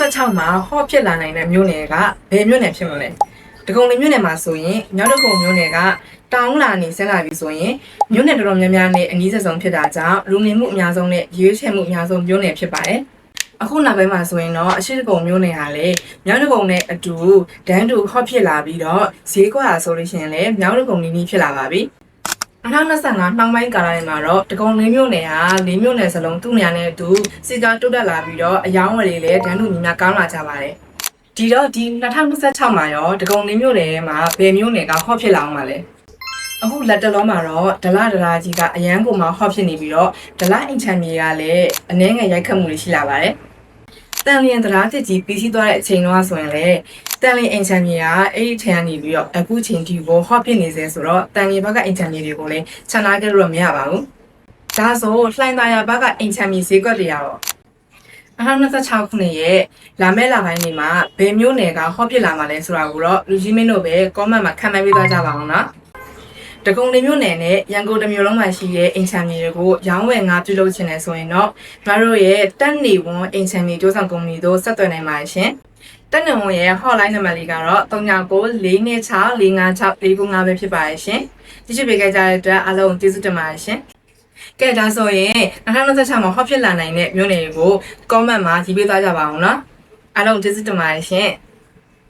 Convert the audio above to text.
2026မှာဟော့ဖြစ်လာနိုင်တဲ့မြို့နယ်ကဘယ်မြို့နယ်ဖြစ်မလဲ။တကုံလီမြို့နယ်မှာဆိုရင်မြောက်တကုံမြို့နယ်ကတောင်းလာနေဆင်းလာပြီဆိုရင်မြို့နယ်တော်တော်များများနဲ့အနည်းဆုံးဖြစ်တာကြောင့်လူနေမှုအများဆုံးနဲ့ရွေးချယ်မှုအများဆုံးမြို့နယ်ဖြစ်ပါတယ်။အခုနောက်ပိုင်းမှာဆိုရင်တော့အရှိတကုံမြို့နယ်ဟာလည်းမြောက်တကုံနဲ့အတူဒန်းတူဟော့ဖြစ်လာပြီးတော့ဈေးကွာဆိုလို့ရှိရင်လည်းမြောက်တကုံနီးနီးဖြစ်လာပါပြီ။2025နှောင်းပိုင်းကာလတွေမှာတော့တကုံလေးမြို့နယ်ဟာလေးမြို့နယ်စလုံးသူ့နေရာနဲ့အတူစီကာတိုးတက်လာပြီးတော့အယောင်းဝယ်တွေလည်းဒန်းတူညီများကောင်းလာကြပါတယ်။ဒီ2026မှာရောတကုံလေးမြို့နယ်မှာဘယ်မြို့နယ်ကဟော့ဖြစ်လာအောင်ပါလဲ။အခုလက်တလုံးမှာတော့ဒလကြီးကအရန်ကိုမှဟော့ဖြစ်နေပြီးတော့ဒလအိမ်ချမ်းမြေကလည်းအနှဲငယ်ရိုက်ခတ်မှုတွေရှိလာပါတယ်။တန်လျင်တရားတစ်ကြီးပြီးစီးသွားတဲ့အချိန်တော့ဆိုရင်လည်းတန်လျင်အိမ်ချမ်းမြေကအဲ့ဒီထဲကနေပြီးတော့အခုချိန်ထိကိုဟော့ဖြစ်နေစေဆိုတော့တန်လျင်ဘက်ကအိမ်ချမ်းမြေတွေကိုလည်းခြံထားကြလို့မရပါဘူး။ဒါဆိုလှိုင်းသာယာဘက်ကအိမ်ချမ်းမြေဈေးကွက်တွေရော2026ခုနှစ်ရဲ့လာမယ့်လပိုင်းတွေမှာဘယ်မျိုးနယ်ကဟော့ပြစ်လာမှာလဲဆိုတာကိုတော့လူကြီးမင်းတို့ပဲ comment မှာခန့်မှန်းပေးသွားကြပါအောင်နော်။တကုံလေးမျိုးနယ်နဲ့ရန်ကုန်တမျိုးလုံးမှာရှိတဲ့အိမ်ချမ်းမြေတွေကိုရောင်းဝယ်ငါပြုလုပ်ချင်တယ်ဆိုရင်တော့ကျွန်တော်တို့ရဲ့တက်နေဝန်အိမ်ချမ်းမြေစူးစမ်းကုမ္ပဏီတို့ဆက်သွယ်နိုင်ပါရှင်။တက်နေဝန်ရဲ့ hotline နံပါတ်လေးကတော့399456456495ပဲဖြစ်ပါရဲ့ရှင်။ကြည့်ပေးကြတဲ့အတွက်အားလုံးကျေးဇူးတင်ပါတယ်ရှင်။ကဲဒါဆိုရင်2026မှာဟော့ဖြစ်လာနိုင်တဲ့မြို့နယ်တွေကို comment မှာရေးပေးသွားကြပါအောင်နော်အားလုံးကျေးဇူးတင်ပါတယ်ရှင်။